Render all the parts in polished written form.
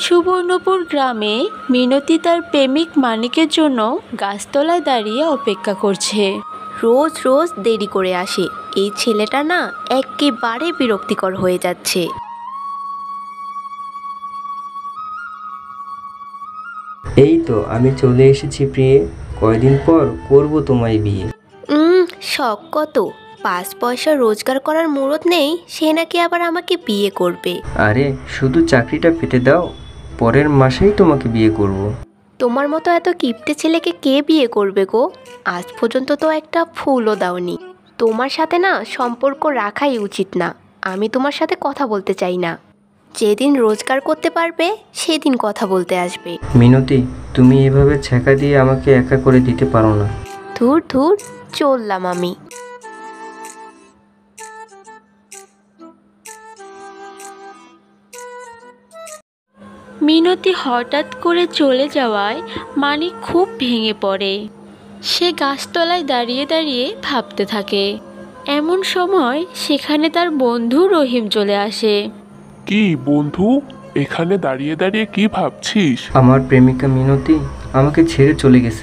সুবর্ণপুর গ্রামে মিনতি তার প্রেমিক মানিকের জন্য গাছতলায় দাঁড়িয়ে অপেক্ষা করছে। রোজ রোজ দেরি করে আসে, এই ছেলেটা না একেবারে বিরক্তিকর হয়ে যাচ্ছে। এই তো আমি চলে এসেছি প্রিয়ে, কয়দিন পর করব তোমায় বিয়ে। শখ কত, 5 পয়সা রোজগার করার মুরত নেই, সে নাকি আবার আমাকে বিয়ে করবে। আরে শুধু চাকরিটা পেতে দাও, পরের মাসেই তোমাকে বিয়ে করব। তোমার মতো এত কিপটে ছেলেকে কে বিয়ে করবে গো? আজ পর্যন্ত তো একটা ফুলও দাওনি। তোমার সাথে না সম্পর্ক রাখাই উচিত না। আমি তোমার সাথে কথা বলতে চাই না। যেদিন রোজগার করতে পারবে সেদিন কথা বলতে আসবে। মিনতি, তুমি এভাবে ছ্যাঁকা দিয়ে আমাকে একা করে দিতে পারো না। ধুর ধুর, চললাম আমি। মিনতি হঠাৎ করে চলে যাওয়ায় মানিক খুব ভেঙে পড়ে। সে গাছতলায় দাঁড়িয়ে দাঁড়িয়ে ভাবতে থাকে। এমন সময় সেখানে তার বন্ধু রহিম চলে আসে। কি বন্ধু, এখানে দাঁড়িয়ে দাঁড়িয়ে কি ভাবছিস? আমার প্রেমিকা মিনতি আমাকে ছেড়ে চলে গেছে,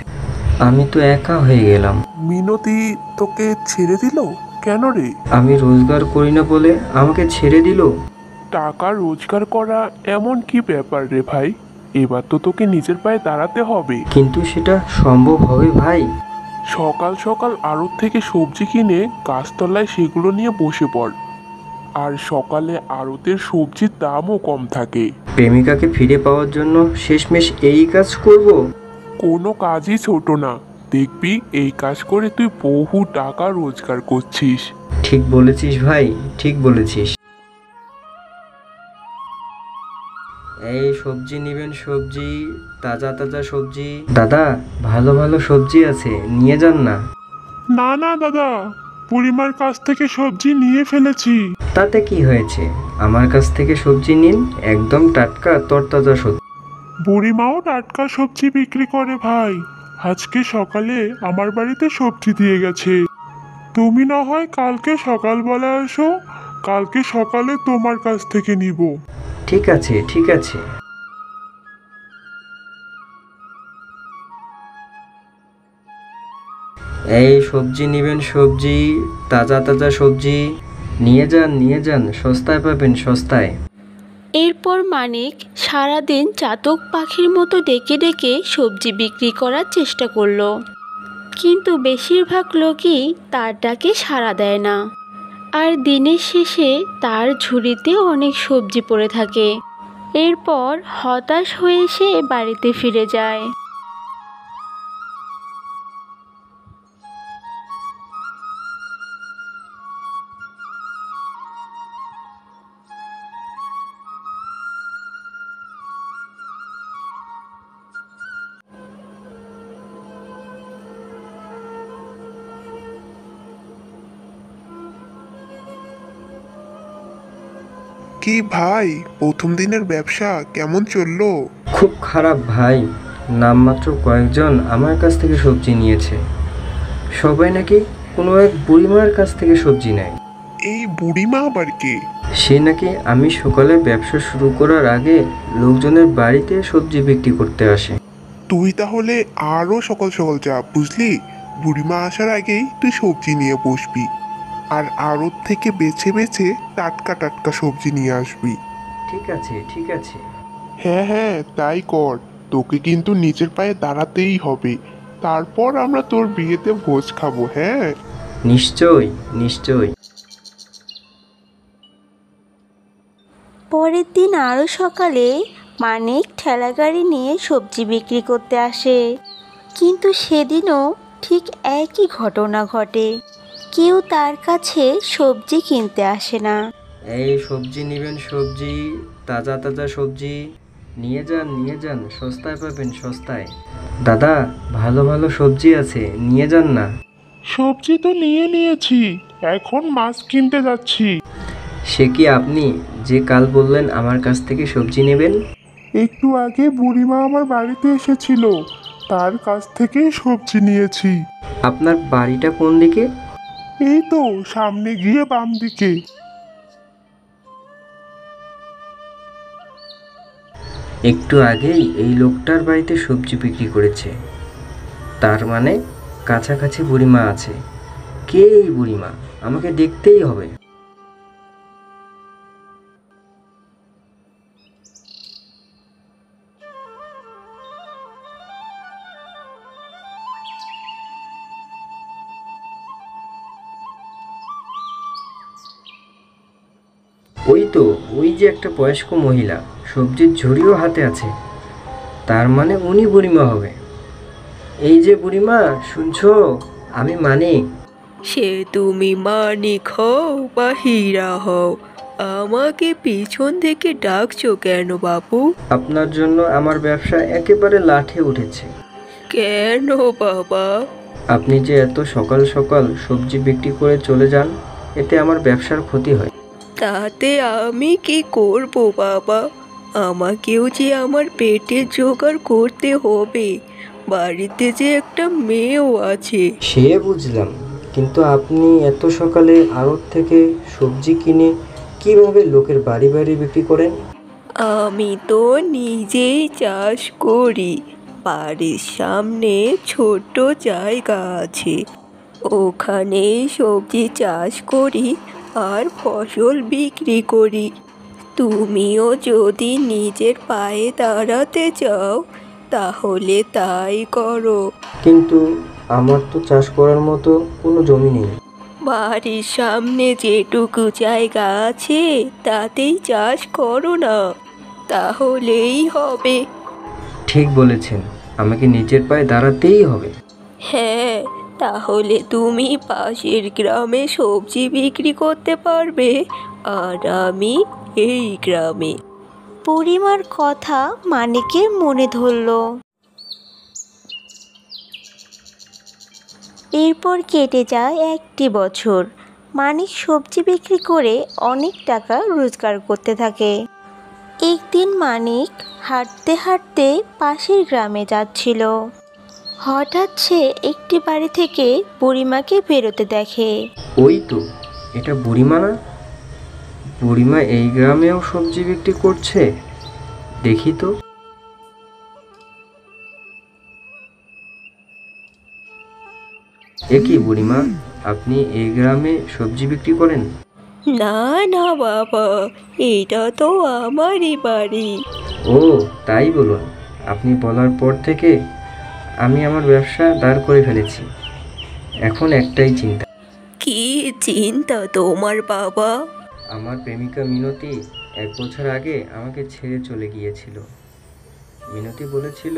আমি তো একা হয়ে গেলাম। মিনতি তোকে ছেড়ে দিল কেন রে? আমি রোজগার করি না বলে আমাকে ছেড়ে দিল। টাকা রোজগার করা এমন কি ব্যাপার রে ভাই? এবার তো তোকে নিজের পায়ে দাঁড়াতে হবে। কিন্তু সেটা সম্ভব হবে ভাই? সকাল সকাল আড়ত থেকে সবজি কিনে গাছতলায় সেগুলো নিয়ে বসে পড়। আর সকালে আড়তের সবজির দামও কম থাকে। প্রেমিকাকে ফিরে পাওয়ার জন্য শেষমেশ এই কাজ করব? কোনো কাজই ছোট না, দেখবি এই কাজ করে তুই বহু টাকা রোজগার করছিস। ঠিক বলেছিস ভাই, ঠিক বলেছিস। এই সবজি নেবেন, সবজি, তাজা তাজা সবজি। দাদা, ভালো ভালো সবজি আছে, নিয়ে যান না। না না দাদা, বুড়িমার কাছ থেকে সবজি নিয়ে ফেলেছি। তাতে কি হয়েছে, আমার কাছ থেকে সবজি নিন, একদম টাটকা তরতাজা সবজি। বুড়িমাও টাটকা সবজি বিক্রি করে ভাই। আজকে সকালে আমার বাড়িতে সবজি দিয়ে গেছে। তুমি না হয় কালকে সকালবেলা এসো, কালকে সকালে তোমার কাছ থেকে নিব। ঠিক আছে, ঠিক আছে। এই সবজি নেবেন, সবজি, তাজা তাজা সবজি, নিয়ে যান, নিয়ে যান, সস্তায় পাবেন, সস্তায়। এরপর মানিক সারাদিন চাতক পাখির মতো ডেকে ডেকে সবজি বিক্রি করার চেষ্টা করলো, কিন্তু বেশিরভাগ লোকই তার ডাকে সাড়া দেয় না। আর দিনের শেষে তার ঝুড়িতে অনেক সবজি পড়ে থাকে। এরপর হতাশ হয়ে সে বাড়িতে ফিরে যায়। কি ভাই, প্রথম দিনের ব্যবসা কেমন চললো? খুব খারাপ ভাই, নামমাত্র কয়েকজন আমার কাছ থেকে সবজি নিয়েছে, সবাই নাকি কোনো এক বুড়িমার কাছ থেকে সবজি নেয়। এই বুড়িমা আবার কে? সে নাকি আমি সকালে ব্যবসা শুরু করার আগে লোকজনের বাড়িতে সবজি বিক্রি করতে আসে। তুই তাহলে আরো সকাল সকাল যা, বুঝলি? বুড়িমা আসার আগেই তুই সবজি নিয়ে বসবি, আর আড়ত থেকে বেছে বেছে টাটকা টাটকা সবজি নিয়ে আসবি। ঠিক আছে, ঠিক আছে। হ্যাঁ হ্যাঁ, তাই কর। তোকে কিন্তু নিজের পায়ে দাঁড়াতেই হবে, তারপর আমরা তোর বিয়েতে ভোজ খাবো। হ্যাঁ, নিশ্চয়, নিশ্চয়। পরের দিন আরও সকালে মানিক ঠেলাগাড়ি নিয়ে সবজি বিক্রি করতে আসে, কিন্তু সেদিনও ঠিক একই ঘটনা ঘটে। কেউ তার কাছে সবজি কিনতে আসে না। এই সবজি নেবেন, সবজি, তাজা তাজা সবজি, নিয়ে যান, নিয়ে যান, সস্তায় পাবেন, সস্তায়। দাদা, ভালো ভালো সবজি আছে, নিয়ে যান না। সবজি তো নিয়ে নিয়েছি, এখন মাছ কিনতে যাচ্ছি। সে কি আপনি যে কাল বললেন আমার কাছ থেকে সবজি নেবেন? একটু আগে বুড়িমা আমার বাড়িতে এসেছিল, তার কাছ থেকেই সবজি নিয়েছি। আপনার বাড়িটা কোন দিকে? এই তো সামনে গিয়ে বাম দিকে। একটু আগেই এই লোকটার বাড়িতে সবজি বিক্রি করেছে, তার মানে কাছাকাছি বুড়িমা আছে। কে এই বুড়িমা? আমাকে দেখতেই হবে। ওই তো, ওই যে একটা বয়স্ক মহিলা, সবজির ঝুড়িও হাতে আছে, তার মানে উনি বুড়িমা হবে। এই যে বুড়িমা, শুনছো? আমি মানিক। সে তুমি মানিক হও বা হীরা হও, আমাকে পিছন থেকে ডাকছো কেন বাবু? আপনার জন্য আমার ব্যবসা একেবারে লাঠে উঠেছে। কেন বাবা? আপনি যে এত সকাল সকাল সবজি বিক্রি করে চলে যান, এতে আমার ব্যবসার ক্ষতি হয়। তাতে আমি কি করব বাবা? আমাকেও যে আমার পেটের জোগাড় করতে হবে, বাড়িতে যে একটা মেয়েও আছে। সে বুঝলাম, কিন্তু আপনি এত সকালে আড়ত থেকে সবজি কিনে কিভাবে লোকের বাড়ি বাড়ি বিক্রি করেন? আমি তো নিজেই চাষ করি। বাড়ির সামনে ছোট্ট জায়গা আছে, ওখানেই সবজি চাষ করি আর ফসল বিক্রি করি। তুমিও যদি নিজের পায়ে দাঁড়াতে চাও তাহলে তাই করো। কিন্তু আমার তো চাষ করার মতো কোনো জমি নেই। বাড়ির সামনে যেটুকু জায়গা আছে তাতেই চাষ করো না, তাহলেই হবে। ঠিক বলেছেন, আমাকে নিজের পায়ে দাঁড়াতেই হবে। হ্যাঁ, তাহলে তুমি পাশের গ্রামে সবজি বিক্রি করতে পারবে আর আমি এই গ্রামে। বুড়িমার কথা মানিকের মনে ধরল। এরপর কেটে যায় 1টি বছর। মানিক সবজি বিক্রি করে অনেক টাকা রোজগার করতে থাকে। একদিন মানিক হাঁটতে হাঁটতে পাশের গ্রামে যাচ্ছিল। হঠাৎ সে একটি বাড়ি থেকে বুড়িমাকে বেরোতে দেখে। ওই তো, এটা বুড়িমা না? বুড়িমা এই গ্রামেও সবজি বিক্রি করছে, দেখি তো। এ কি বুড়িমা, আপনি এই গ্রামে সবজি বিক্রি করেন? না না বাবা, এটা তো আমারই বাড়ি। ও, তাই বলুন। আপনি বলার পর থেকে আমি আমার ব্যবসা দাঁড় করে ফেলেছি। এখন একটাই চিন্তা। কি চিন্তা তোমার বাবা? আমার প্রেমিকা মিনতি 1 বছর আগে আমাকে ছেড়ে চলে গিয়েছিল। মিনতি বলেছিল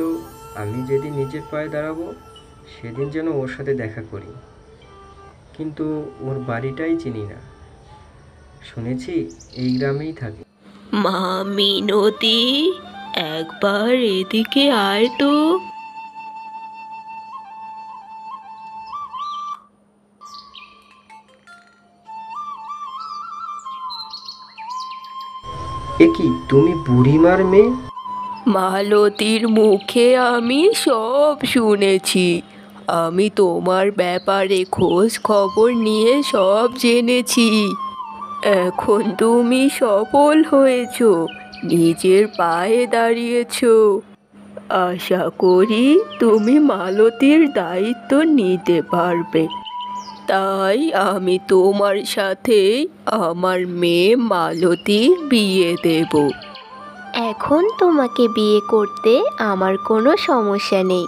আমি যেদিন নিজের পায়ে দাঁড়াবো সেদিন যেন ওর সাথে দেখা করি, কিন্তু ওর বাড়িটাই চিনি না। শুনেছি এই গ্রামেই থাকে। মা মিনতি, একবার এদিকে আয় তো। এ কি, তুমি বুড়িমার মেয়ে? মালতীর মুখে আমি সব শুনেছি। আমি তোমার ব্যাপারে খোঁজ খবর নিয়ে সব জেনেছি। এখন তুমি সফল হয়েছো, নিজের পায়ে দাঁড়িয়েছো। আশা করি তুমি মালতীর দায়িত্ব নিতে পারবে। তাই আমি তোমার সাথে আমার মেয়ে মালতীর বিয়ে দেব। এখন তোমাকে বিয়ে করতে আমার কোনো সমস্যা নেই।